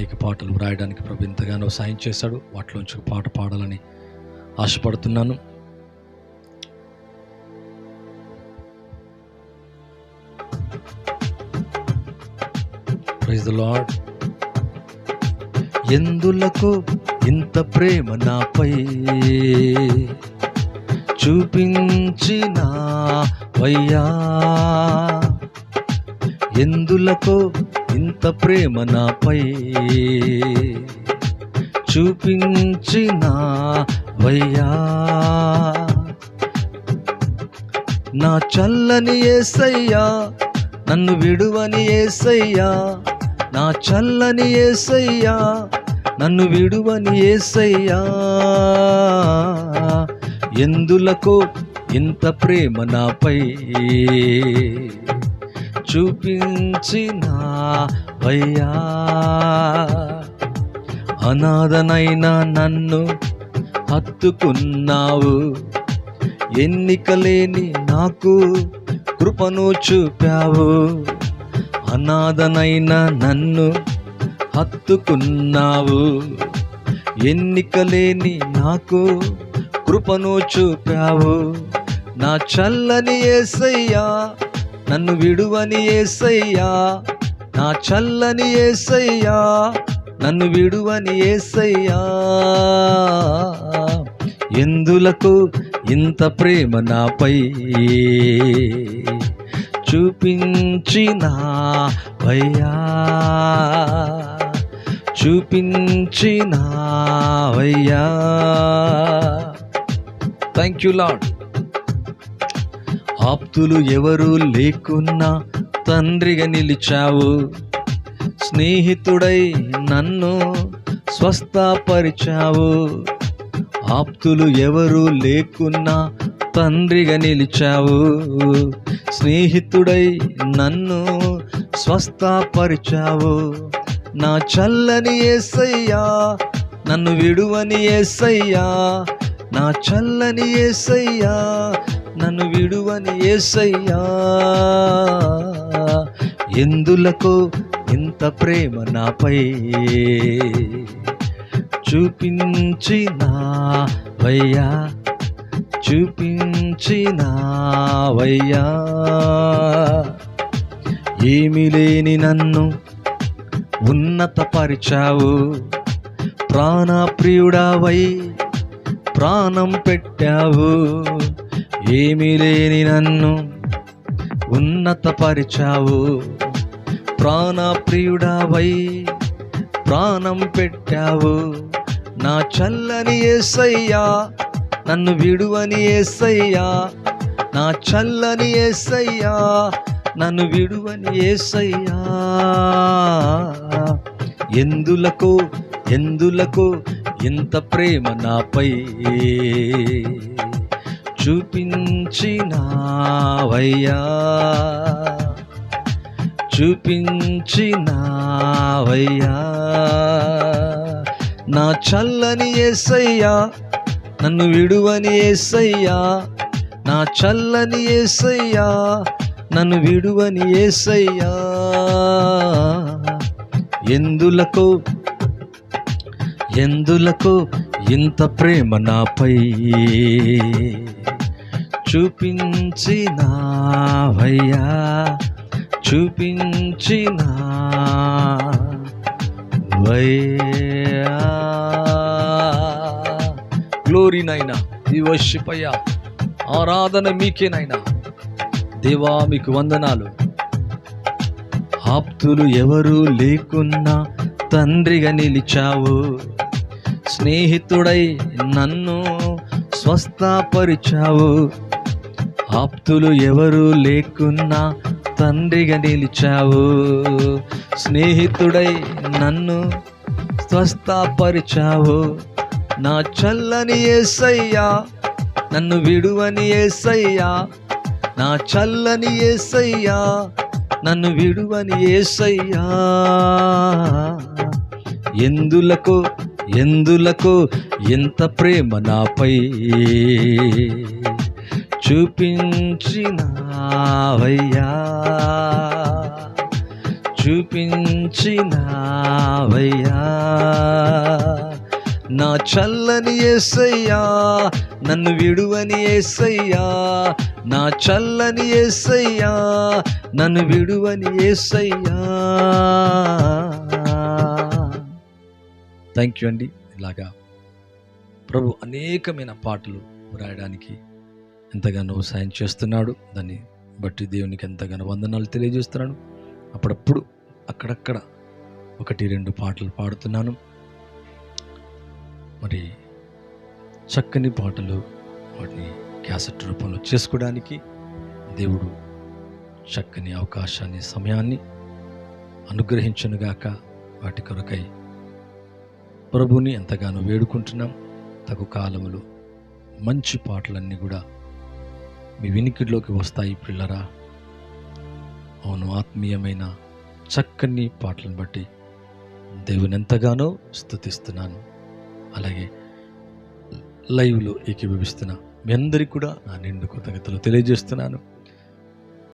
అనేక పాటలు రాయడానికి ప్రభు ఎంతగానో సాయం చేశాడు. వాటిలోంచి ఒక పాట పాడాలని ఆశపడుతున్నాను. Praise the lord. ఎందులకు ఇంత ప్రేమ నాపై చూపించినావయ్యా, ఎందులకు ఇంత ప్రేమ నాపై చూపించినావయ్యా, నా చల్లని యేసయ్యా, నన్ను విడువని యేసయ్యా, నా చల్లని యేసయ్యా, నన్ను విడువని యేసయ్యా, ఎందులకు ఇంత ప్రేమ నాపై చూపించినావయ్యా, అనాథనైన నన్ను హత్తుకున్నావు, ఎన్నికలేని నాకు కృపను చూపావు, అనాథనైన నన్ను హత్తుకున్నావు, ఎన్నికలేని నాకు కృపను చూపావు, నా చల్లని యేసయ్యా, నన్ను విడువని యేసయ్యా, నా చల్లని యేసయ్యా, నన్ను విడువని యేసయ్యా, ఎందులకు ఇంత ప్రేమ నాపై చూపించినావయ్యా, చూపించినావయ్యా. Thank you Lord. ఆప్తులు ఎవరు లేకున్నా తండ్రిగా నిలిచావు, స్నేహితుడై నన్ను స్వస్థపరిచావు, ఆప్తులు ఎవరు లేకున్నా తండ్రిగా నిలిచావు, స్నేహితుడై నన్ను స్వస్థపరిచావు, నా చల్లని యేసయ్యా, నన్ను విడువని యేసయ్యా, నా చల్లని యేసయ్యా, నన్ను విడువని యేసయ్యా, ఎందులకు ఇంత ప్రేమ నాపై చూపించినావయ్యా, చూపించినావయ్యా, ఏమీ లేని నన్ను ఉన్నతపరిచావు, ప్రాణప్రియుడావై ప్రాణం పెట్టావు, ఏమీ లేని నన్ను ఉన్నతపరిచావు, ప్రాణప్రియుడావై ప్రాణం పెట్టావు, నా చల్లని యేసయ్యా, నన్ను విడువని యేసయ్యా, నా చల్లని యేసయ్యా, నన్ను విడువని యేసయ్యా, ఎందులకు ఎందులకు ఇంత ప్రేమ నాపై చూపించినావయ్యా, చూపించినావయ్యా, నా చల్లని యేసయ్యా, నన్ను విడువని యేసయ్యా, నా చల్లని యేసయ్యా, నన్ను విడువని యేసయ్యా, ఎందులకు ఎందులకు ఇంత ప్రేమ నాపై చూపించినావయ్యా, చూపించినావయ్యా. గ్లోరీ నైనా, ఈ వర్షిప్ అయ్యా, ఆరాధన మీకేనైనా. దేవా మీకు వందనాలు. ఆప్తులు ఎవరు లేకున్నా తండ్రిగా నిలిచావు, స్నేహితుడై నన్ను స్వస్థపరిచావు, ఆప్తులు ఎవరు లేకున్నా తండ్రిగా నిలిచావు, స్నేహితుడై నన్ను స్వస్థపరిచావు, నా చల్లని యేసయ్యా, నన్ను విడువని యేసయ్యా, నా చల్లని యేసయ్యా, నన్ను విడువని యేసయ్యా, ఎందులకు ఎందులకు ఎంత ప్రేమ నాపై చూపించినావయ్యా, చూపించినావయ్యా, నా చల్లని యేసయ్యా, నన్ను విడువని యేసయ్యా, నా చల్లని యేసయ్యా, నన్ను విడువని యేసయ్యా. థ్యాంక్ యూ అండి. ఇలాగా ప్రభు అనేకమైన పాటలు రాయడానికి ఎంతగానో సాయం చేస్తున్నాడు. దాన్ని బట్టి దేవునికి ఎంతగానో వందనాలు తెలియజేస్తున్నాను. అప్పుడప్పుడు అక్కడక్కడ 1-2 పాటలు పాడుతున్నాను. మరి చక్కని పాటలు వాటిని క్యాసెట్ రూపంలో చేసుకోవడానికి దేవుడు చక్కని అవకాశాన్ని, సమయాన్ని అనుగ్రహించునుగాక. వాటి కొరకై ప్రభుని ఎంతగానో వేడుకుంటున్నాం. తగు కాలములో మంచి పాటలన్నీ కూడా మీ వినికిడిలోకి వస్తాయి పిల్లరా. అవును, ఆత్మీయమైన చక్కని పాటలను బట్టి దేవుని ఎంతగానో స్తుతిస్తున్నాను. అలాగే లైవ్లో ఏకీభవిస్తున్న మీ అందరికీ కూడా నా నిండు కృతజ్ఞతలు తెలియజేస్తున్నాను.